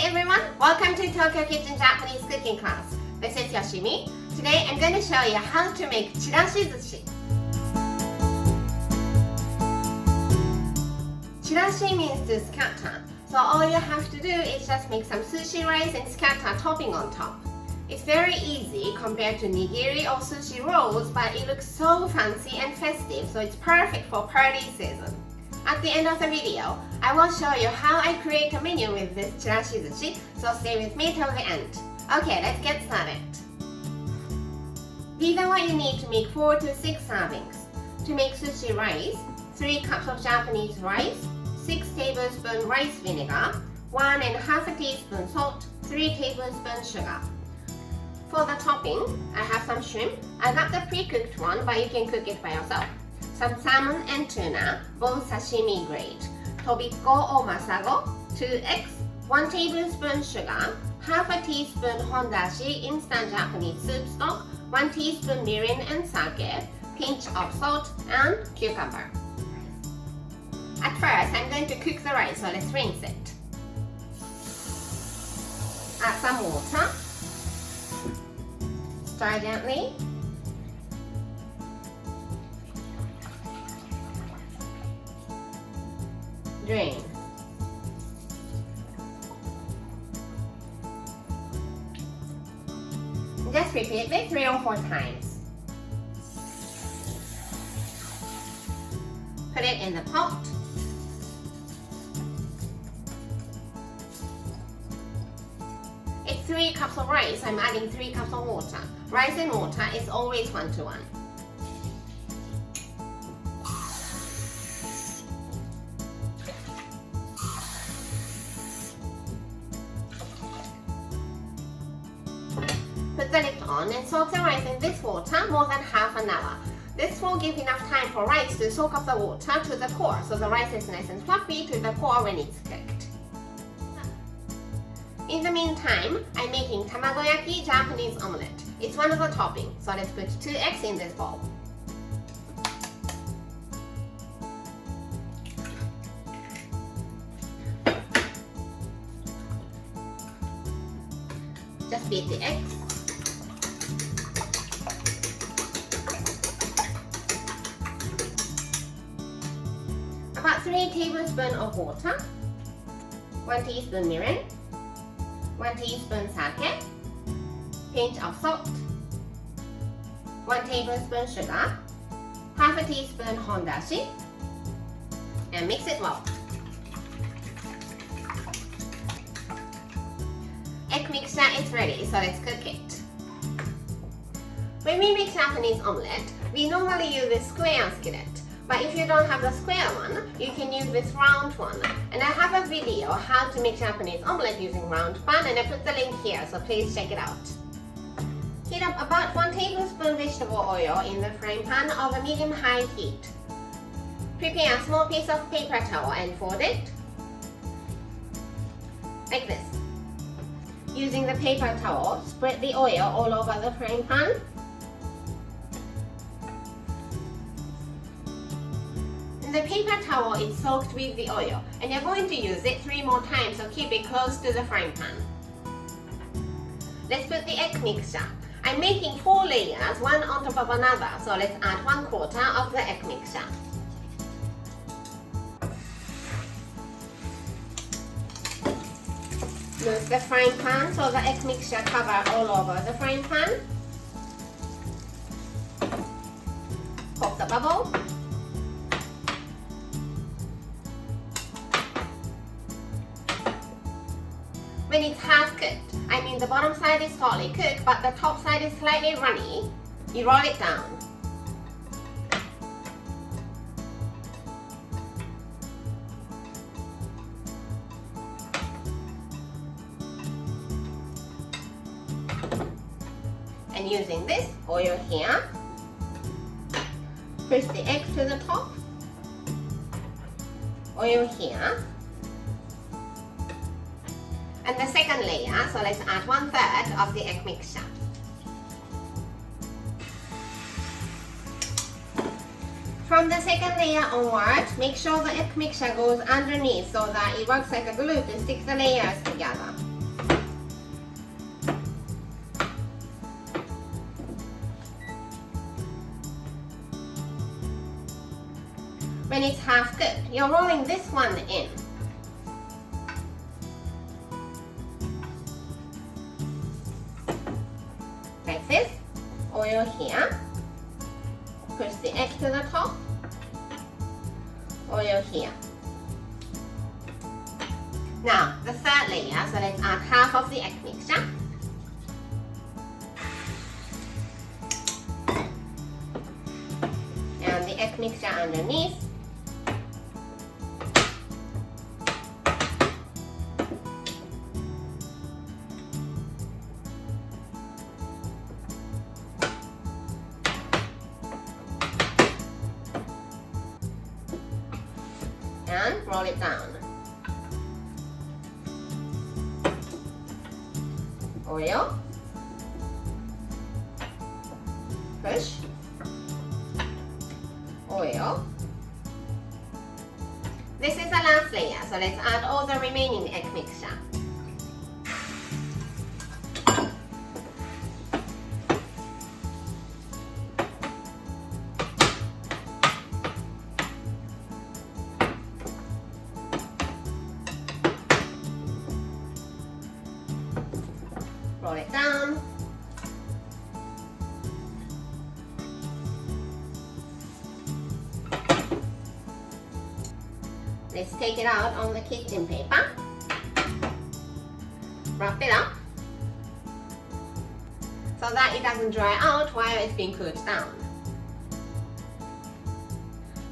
everyone, welcome to Tokyo Kitchen Japanese cooking class. This is Yoshimi. Today I'm going to show you how to make chirashi sushi. Chirashi means to scatter. So all you have to do is just make some sushi rice and scatter topping on top. It's very easy compared to nigiri or sushi rolls, but it looks so fancy and festive, so it's perfect for party season. At the end of the video, I will show you how I create a menu with this chirashi sushi, so stay with me till the end. Okay, let's get started. These are what you need to make 4 to 6 servings. To make sushi rice, 3 cups of Japanese rice, 6 tablespoons rice vinegar, 1.5 teaspoon salt, 3 tablespoons sugar. For the topping, I have some shrimp. I got the pre-cooked one, but you can cook it by yourself. Some salmon and tuna, both sashimi grade. Tobikko or masago, 2 eggs, 1 tablespoon sugar, half a teaspoon hondashi instant Japanese soup stock, 1 teaspoon mirin and sake, pinch of salt, and cucumber. At first, I'm going to cook the rice, so let's rinse it. Add some water. Stir gently. Drain. Just repeat it 3 or 4 times. Put it in the pot. It's 3 cups of rice, I'm adding 3 cups of water. Rice and water is always 1-to-1. Put the lid on and soak the rice in this water more than half an hour. This will give enough time for rice to soak up the water to the core, so the rice is nice and fluffy to the core when it's cooked. In the meantime, I'm making tamagoyaki Japanese omelette. It's one of the toppings, so let's put 2 eggs in this bowl. Just beat the eggs. About 3 tablespoons of water, 1 teaspoon mirin, 1 teaspoon sake, pinch of salt, 1 tablespoon sugar, half a teaspoon hondashi, and mix it well. Egg mixture is ready, so let's cook it. When we make Japanese omelette, we normally use this square skillet. But if you don't have the square one, you can use this round one. And I have a video how to make Japanese omelette using round pan, and I put the link here, so please check it out. Heat up about 1 tablespoon vegetable oil in the frying pan over medium-high heat. Prepare a small piece of paper towel and fold it like this. Using the paper towel, spread the oil all over the frying pan. The paper towel is soaked with the oil, and you're going to use it 3 more times, so keep it close to the frying pan. Let's put the egg mixture. I'm making 4 layers, one on top of another, so let's add 1/4 of the egg mixture. Move the frying pan so the egg mixture covers all over the frying pan. Pop the bubble. When it's half cooked, I mean the bottom side is fully cooked but the top side is slightly runny, you roll it down. And using this oil here, push the eggs to the top, oil here, and the second layer, so let's add 1/3 of the egg mixture. From the second layer onward, make sure the egg mixture goes underneath so that it works like a glue to stick the layers together. it's half cooked, you're rolling this one in. Like this. Oil here. Push the egg to the top. Oil here. Now, the third layer, so let's add half of the egg mixture. And the egg mixture underneath. And roll it down. Oil. Push. Oil. This is the last layer, so let's add all the remaining egg mixture. Roll it down. Let's take it out on the kitchen paper. Wrap it up so that it doesn't dry out while it's being cooled down.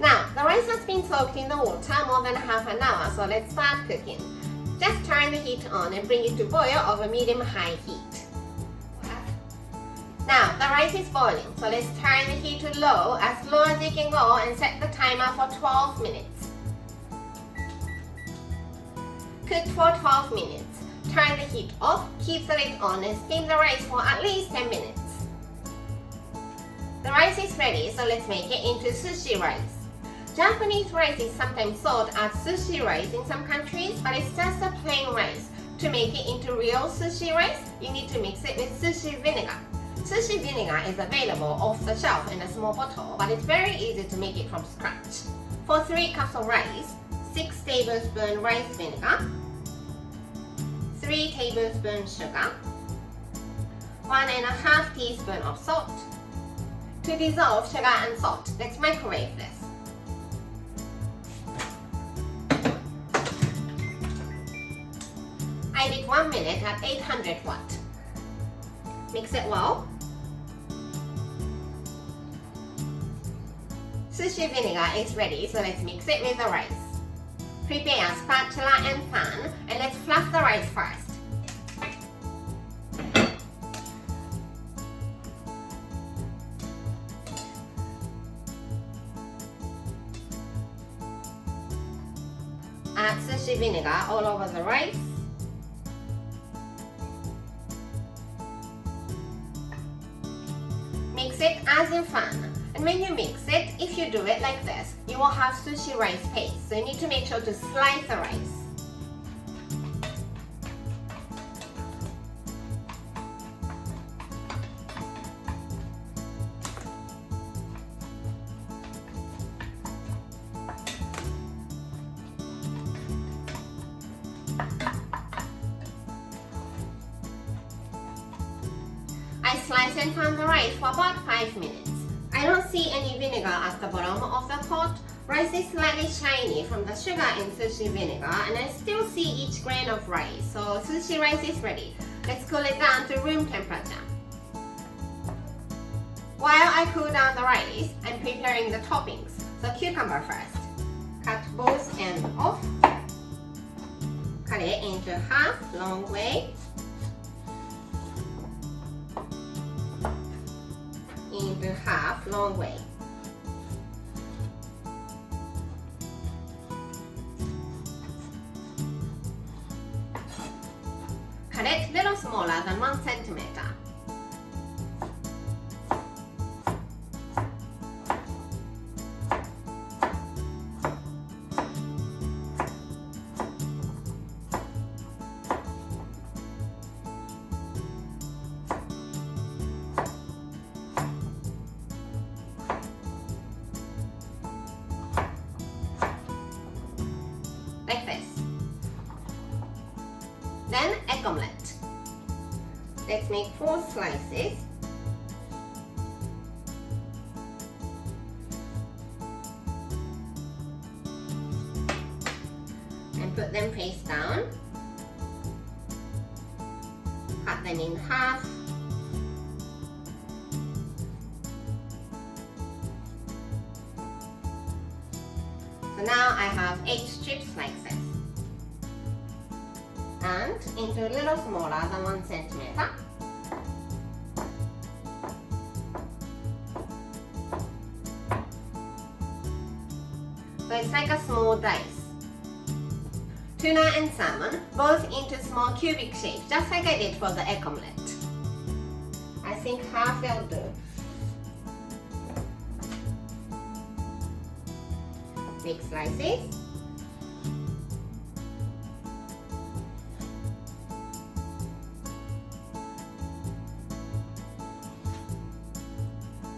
Now, the rice has been soaked in the water more than half an hour, so let's start cooking. Just turn the heat on and bring it to boil over medium-high heat. Now, the rice is boiling, so let's turn the heat to low as you can go and set the timer for 12 minutes. Cook for 12 minutes. Turn the heat off, keep the lid on and steam the rice for at least 10 minutes. The rice is ready, so let's make it into sushi rice. Japanese rice is sometimes sold as sushi rice in some countries, but it's just a plain rice. To make it into real sushi rice, you need to mix it with sushi vinegar. Sushi vinegar is available off the shelf in a small bottle, but it's very easy to make it from scratch. For 3 cups of rice, 6 tablespoons rice vinegar, 3 tablespoons sugar, 1.5 teaspoons of salt. To dissolve sugar and salt, let's microwave this. I did 1 minute at 800 watt. Mix it well. Sushi vinegar is ready, so let's mix it with the rice. Prepare a spatula and pan, and let's fluff the rice first. Add sushi vinegar all over the rice. Mix it as in fan. And when you mix it, if you do it like this, you will have sushi rice paste. So you need to make sure to slice the rice. I slice and fan the rice for about 5 minutes. I don't see any vinegar at the bottom of the pot. Rice is slightly shiny from the sugar in sushi vinegar, and I still see each grain of rice. So sushi rice is ready. Let's cool it down to room temperature. While I cool down the rice, I'm preparing the toppings. So cucumber first. Cut both ends off. Cut it into half, long way. Into half, long way. Cut it a little smaller than 1 centimeter. Then egg omelette. Let's make 4 slices. And put them face down. Cut them in half. So now I have 8 strip slices. And into a little smaller than 1 centimeter. So it's like a small dice. Tuna and salmon both into small cubic shapes, just like I did for the egg omelette. I think half will do. Big slices.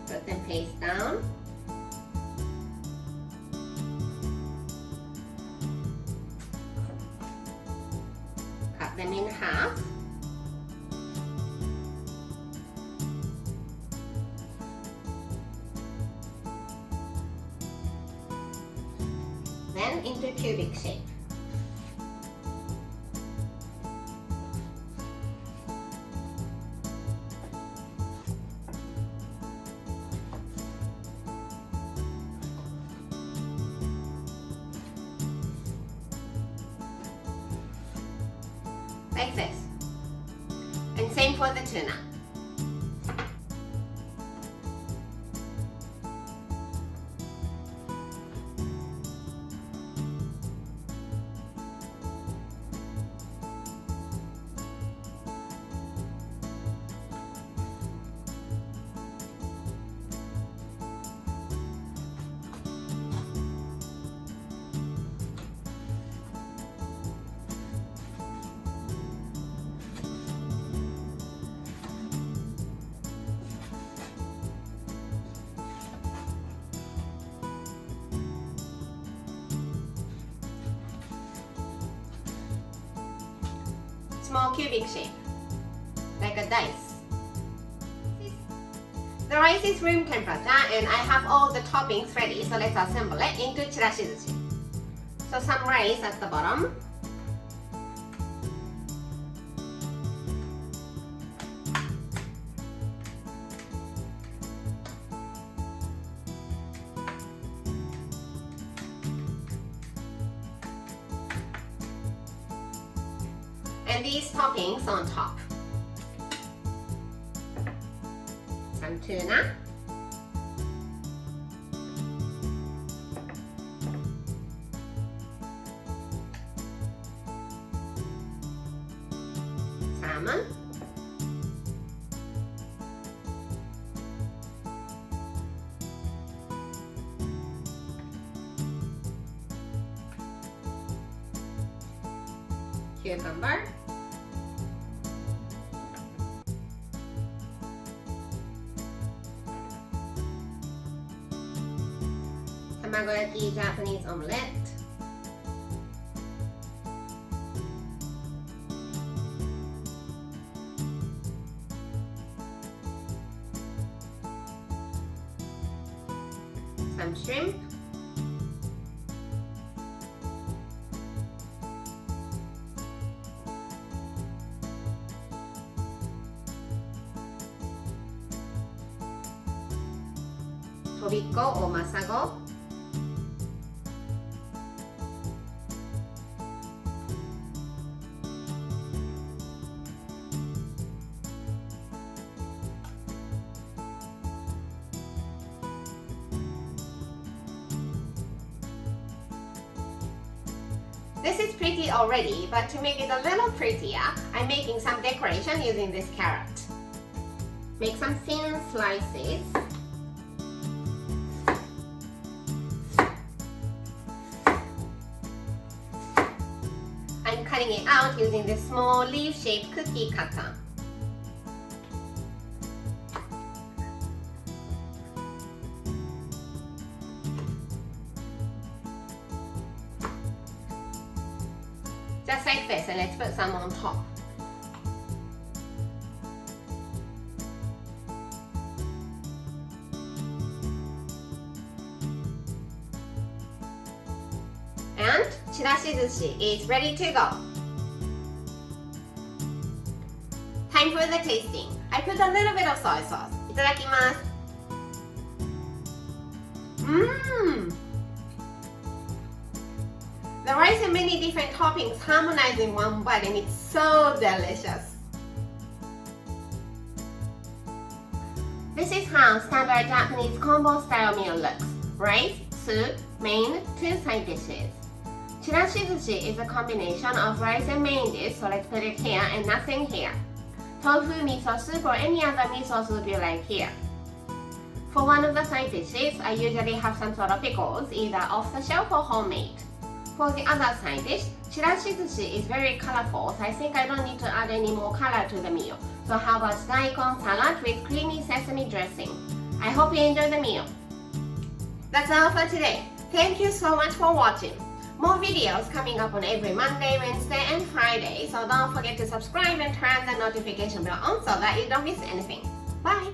Put them face down. Cut them in half. Then into cubic shape. Like this. And same for the tuna. Small cubic shape, like a dice. The rice is room temperature and I have all the toppings ready, so let's assemble it into chirashi sushi. So some rice at the bottom. And these toppings on top. Some tuna. Salmon. Cucumber. Tamagoyaki Japanese omelette. Some shrimp. Tobiko or masago. This is pretty already, but to make it a little prettier, I'm making some decoration using this carrot. Make some thin slices. I'm cutting it out using this small leaf-shaped cookie cutter. Just like this, so let's put some on top. And chirashi sushi is ready to go. Time for the tasting. I put a little bit of soy sauce. いただきます。The rice and many different toppings harmonize in one bite and it's so delicious. This is how standard Japanese combo style meal looks. Rice, soup, main, 2 side dishes. Chirashi sushi is a combination of rice and main dish, so let's put it here and nothing here. Tofu miso soup or any other miso soup you like here. For one of the side dishes, I usually have some sort of pickles, either off the shelf or homemade. For the other side dish, chirashi sushi is very colorful, so I think I don't need to add any more color to the meal. So how about daikon salad with creamy sesame dressing? I hope you enjoy the meal. That's all for today. Thank you so much for watching. More videos coming up on every Monday, Wednesday, and Friday, so don't forget to subscribe and turn the notification bell on so that you don't miss anything. Bye!